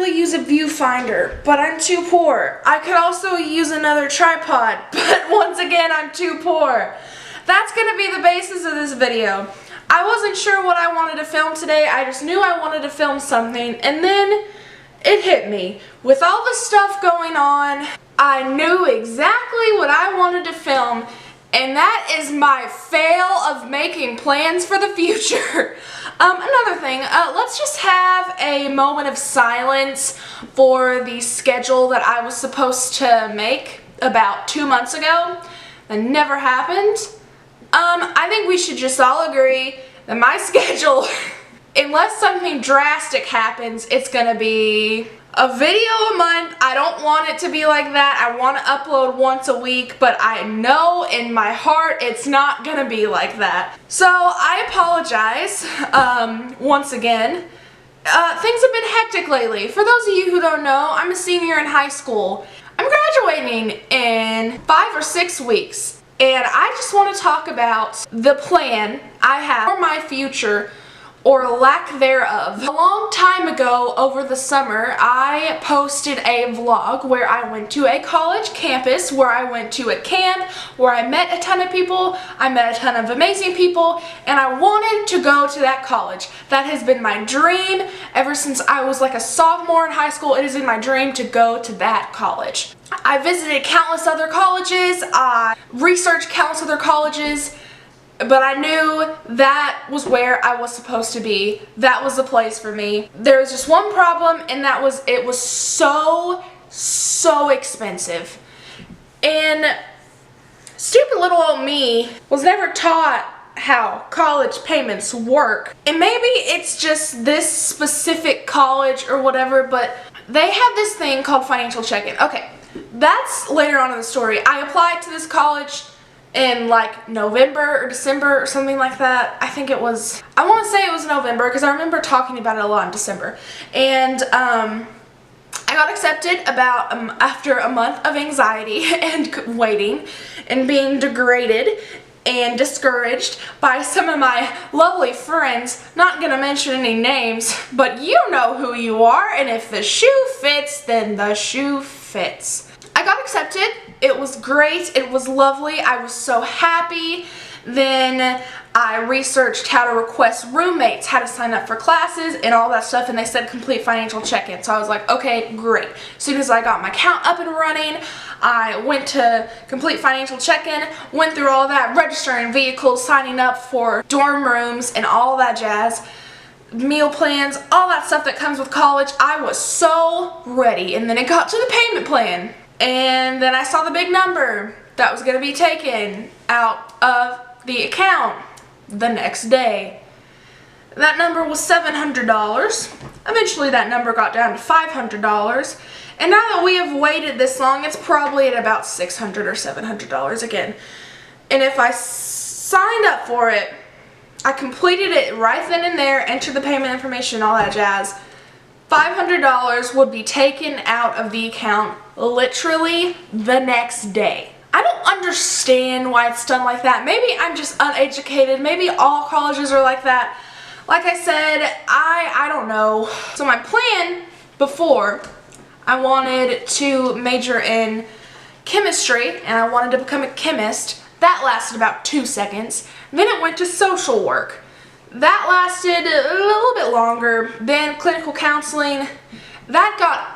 really use a viewfinder, but I'm too poor. I could also use another tripod, but once again, I'm too poor. That's gonna be the basis of this video. I wasn't sure what I wanted to film today. I just knew I wanted to film something, and then it hit me. With all the stuff going on, I knew exactly what I wanted to film, and that is my fail of making plans for the future. Another thing, let's just have a moment of silence for the schedule that I was supposed to make about 2 months ago. That never happened. I think we should just all agree that my schedule, unless something drastic happens, it's gonna be a video a month. I don't want it to be like that. I want to upload once a week, but I know in my heart it's not gonna be like that. So I apologize once again. Things have been hectic lately. For those of you who don't know, I'm a senior in high school. I'm graduating in 5 or 6 weeks. And I just want to talk about the plan I have for my future, or lack thereof. A long time ago, over the summer, I posted a vlog where I went to a college campus, where I went to a camp, where I met a ton of people, I met a ton of amazing people, and I wanted to go to that college. That has been my dream ever since I was like a sophomore in high school. It has been my dream to go to that college. I visited countless other colleges, I researched countless other colleges, but I knew that was where I was supposed to be. That was the place for me. There was just one problem, and that was it was so expensive. And stupid little old me was never taught how college payments work. And maybe it's just this specific college or whatever, but they have this thing called financial check-in. Okay, that's later on in the story. I applied to this college in like November or December or something like that. I think it was, I want to say it was November because I remember talking about it a lot in December. And I got accepted about after a month of anxiety and waiting and being degraded and discouraged by some of my lovely friends. Not gonna mention any names, but you know who you are, and if the shoe fits, then the shoe fits. I got accepted. It was great. It was lovely. I was so happy. Then I researched how to request roommates, how to sign up for classes, and all that stuff, and they said complete financial check-in. So I was like, okay, great. As soon as I got my account up and running, I went to complete financial check-in, went through all that, registering vehicles, signing up for dorm rooms, and all that jazz. Meal plans, all that stuff that comes with college. I was so ready, and then it got to the payment plan. And then I saw the big number that was going to be taken out of the account the next day. That number was $700. Eventually that number got down to $500. And now that we have waited this long, it's probably at about $600 or $700 again. And if I signed up for it, I completed it right then and there, entered the payment information, all that jazz, $500 would be taken out of the account literally the next day. I don't understand why it's done like that. Maybe I'm just uneducated. Maybe all colleges are like that. Like I said, I don't know. So my plan before, I wanted to major in chemistry, and I wanted to become a chemist. That lasted about 2 seconds. Then it went to social work. That lasted a little bit longer. Then clinical counseling. That got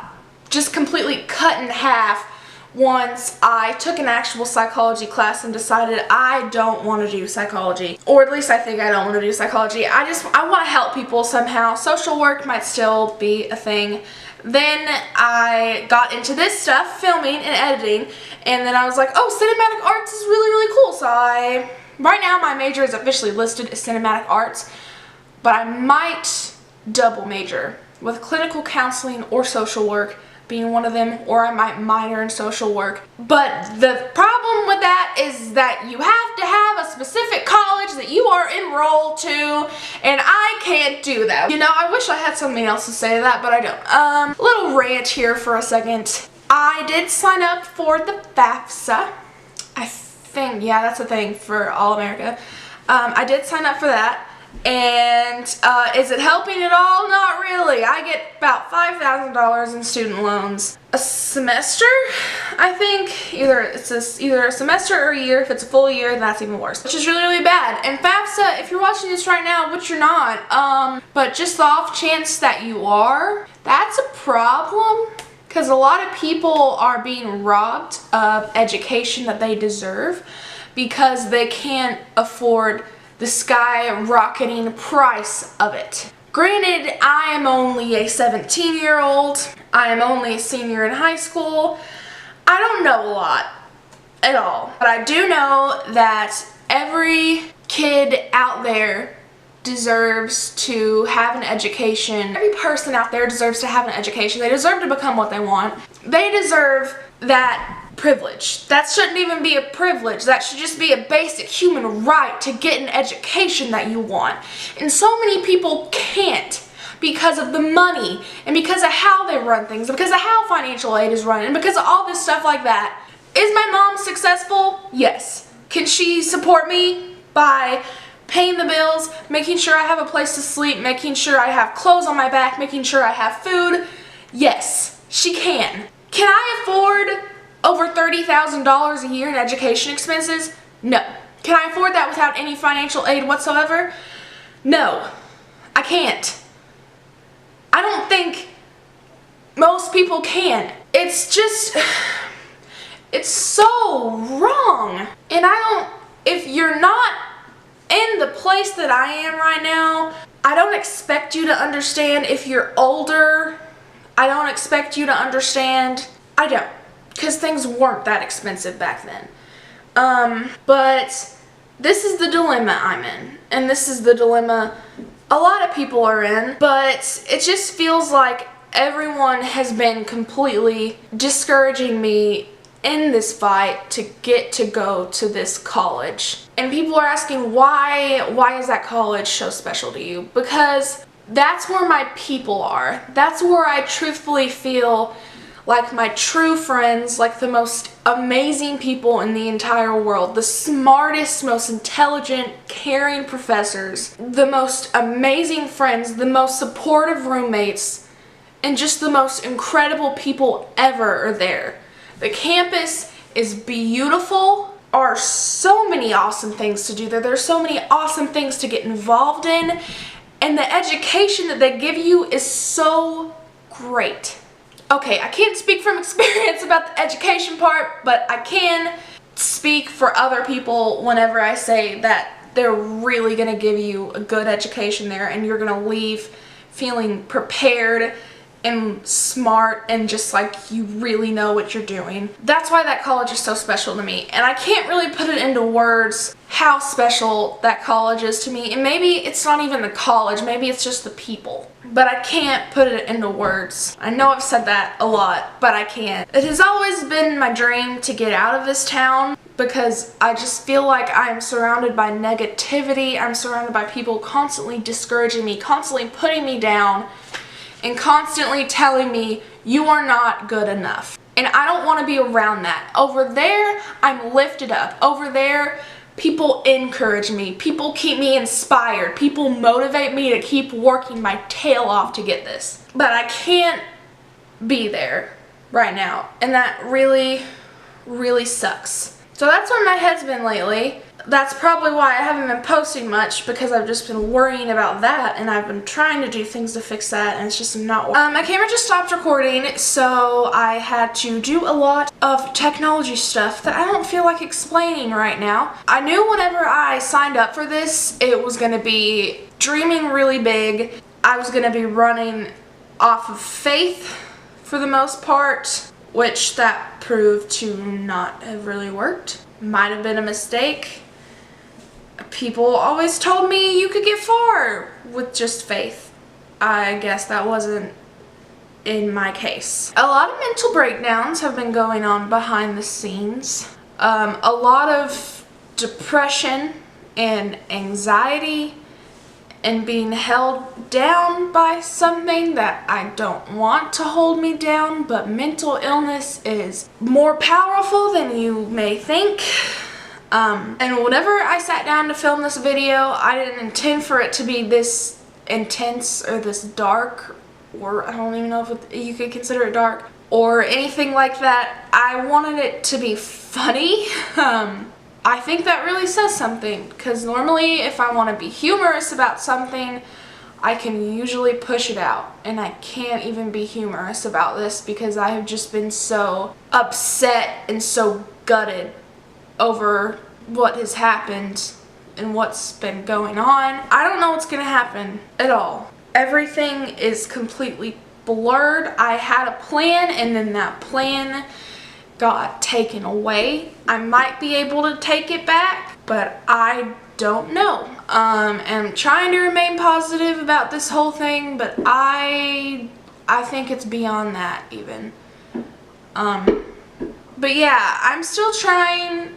just completely cut in half once I took an actual psychology class and decided I don't want to do psychology. Or at least I think I don't want to do psychology. I want to help people somehow. Social work might still be a thing. Then I got into this stuff, filming and editing, and then I was like, oh, cinematic arts is really cool. So right now my major is officially listed as cinematic arts, but I might double major with clinical counseling or social work being one of them, or I might minor in social work. But the problem with that is that you have to have a specific college that you are enrolled to, and I can't do that. You know, I wish I had something else to say to that, but I don't. Little rant here for a second. I did sign up for the FAFSA. I think, yeah, that's a thing for all America. I did sign up for that, And is it helping at all? Not really. I get about $5,000 in student loans a semester, I think. Either a semester or a year. If it's a full year, that's even worse, which is really, really bad. And FAFSA, if you're watching this right now, which you're not, but just the off chance that you are, that's a problem. Because a lot of people are being robbed of education that they deserve because they can't afford the skyrocketing price of it. Granted, I am only a 17-year-old. I am only a senior in high school. I don't know a lot at all. But I do know that every kid out there deserves to have an education. Every person out there deserves to have an education. They deserve to become what they want. They deserve that privilege. That shouldn't even be a privilege. That should just be a basic human right to get an education that you want. And so many people can't because of the money and because of how they run things, and because of how financial aid is run, and because of all this stuff like that. Is my mom successful? Yes. Can she support me by paying the bills, making sure I have a place to sleep, making sure I have clothes on my back, making sure I have food? Yes, she can. Can I afford over $30,000 a year in education expenses? No. Can I afford that without any financial aid whatsoever? No, I can't. I don't think most people can. It's just, it's so wrong. And if you're not in the place that I am right now, I don't expect you to understand. If you're older, I don't expect you to understand. I don't. Because things weren't that expensive back then. But this is the dilemma I'm in. And this is the dilemma a lot of people are in. But it just feels like everyone has been completely discouraging me in this fight to get to go to this college. And people are asking, why is that college so special to you? Because that's where my people are. That's where I truthfully feel like my true friends, like the most amazing people in the entire world, the smartest, most intelligent, caring professors, the most amazing friends, the most supportive roommates, and just the most incredible people ever are there. The campus is beautiful. There are so many awesome things to do there. There's so many awesome things to get involved in, and the education that they give you is so great. Okay, I can't speak from experience about the education part, but I can speak for other people whenever I say that they're really going to give you a good education there, and you're going to leave feeling prepared and smart and just like you really know what you're doing. That's why that college is so special to me, and I can't really put it into words how special that college is to me. And maybe it's not even the college, maybe it's just the people, but I can't put it into words. I know I've said that a lot, but I can't. It has always been my dream to get out of this town because I just feel like I'm surrounded by negativity. I'm surrounded by people constantly discouraging me, constantly putting me down, and constantly telling me, you are not good enough. And I don't want to be around that. Over there, I'm lifted up. Over there, people encourage me. People keep me inspired. People motivate me to keep working my tail off to get this. But I can't be there right now. And that really, really sucks. So that's where my head's been lately. That's probably why I haven't been posting much, because I've just been worrying about that, and I've been trying to do things to fix that, and it's just not working. My camera just stopped recording, so I had to do a lot of technology stuff that I don't feel like explaining right now. I knew whenever I signed up for this, it was going to be dreaming really big. I was going to be running off of faith for the most part, which that proved to not have really worked. Might have been a mistake. People always told me you could get far with just faith. I guess that wasn't in my case. A lot of mental breakdowns have been going on behind the scenes. A lot of depression and anxiety and being held down by something that I don't want to hold me down, but mental illness is more powerful than you may think. And whenever I sat down to film this video, I didn't intend for it to be this intense or this dark, or I don't even know if you could consider it dark, or anything like that. I wanted it to be funny. I think that really says something, because normally if I want to be humorous about something, I can usually push it out, and I can't even be humorous about this because I have just been so upset and so gutted over what has happened and what's been going on. I don't know what's gonna happen at all. Everything is completely blurred. I had a plan, and then that plan got taken away. I might be able to take it back, but I don't know. I'm trying to remain positive about this whole thing, but I think it's beyond that even. But yeah, I'm still trying.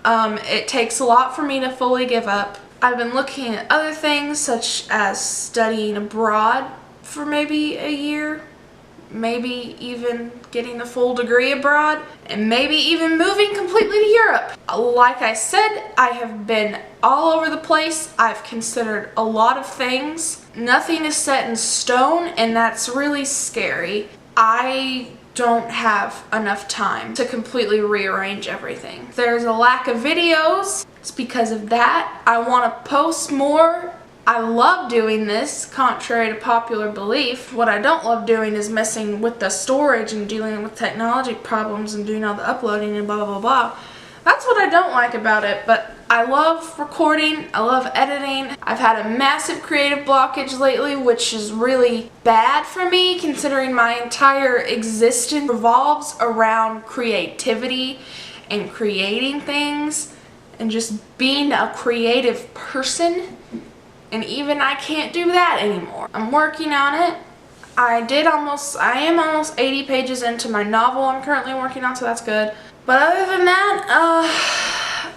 It takes a lot for me to fully give up. I've been looking at other things, such as studying abroad for maybe a year, maybe even getting the full degree abroad, and maybe even moving completely to Europe. Like I said, I have been all over the place. I've considered a lot of things. Nothing is set in stone, and that's really scary. I don't have enough time to completely rearrange everything. There's a lack of videos. It's because of that. I want to post more. I love doing this, contrary to popular belief. What I don't love doing is messing with the storage and dealing with technology problems and doing all the uploading and blah, blah, blah, blah. That's what I don't like about it, but I love recording, I love editing. I've had a massive creative blockage lately, which is really bad for me, considering my entire existence revolves around creativity and creating things and just being a creative person. And even I can't do that anymore. I'm working on it. I am almost 80 pages into my novel I'm currently working on, so that's good. But other than that,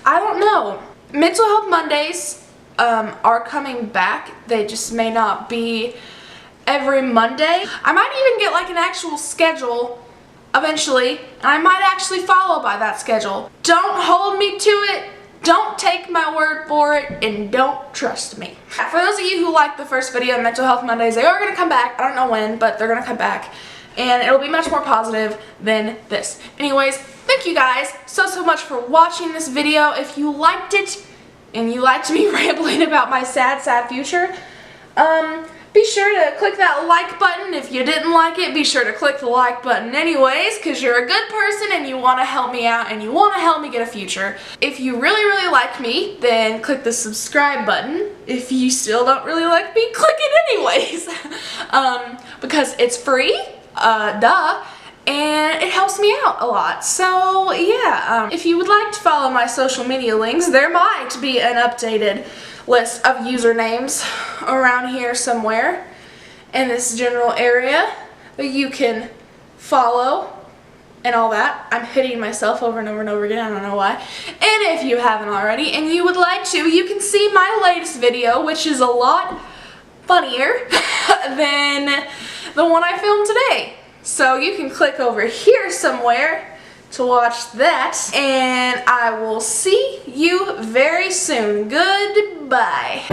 I don't know. Mental Health Mondays are coming back. They just may not be every Monday. I might even get like an actual schedule eventually, and I might actually follow by that schedule. Don't hold me to it. Don't take my word for it, and don't trust me. For those of you who liked the first video on Mental Health Mondays, they are going to come back. I don't know when, but they're going to come back. And it'll be much more positive than this. Anyways, thank you guys so much for watching this video. If you liked it, and you liked me rambling about my sad future, be sure to click that like button. If you didn't like it, be sure to click the like button anyways, because you're a good person and you want to help me out and you want to help me get a future. If you really like me, then click the subscribe button. If you still don't really like me, click it anyways. Because it's free, duh, and it helps me out a lot. So yeah, if you would like to follow my social media links, there might be an updated list of usernames around here somewhere in this general area that you can follow and all that. I'm hitting myself over and over and over again, I don't know why. And if you haven't already and you would like to, you can see my latest video, which is a lot funnier than the one I filmed today. So you can click over here somewhere to watch that, and I will see you very soon. Goodbye.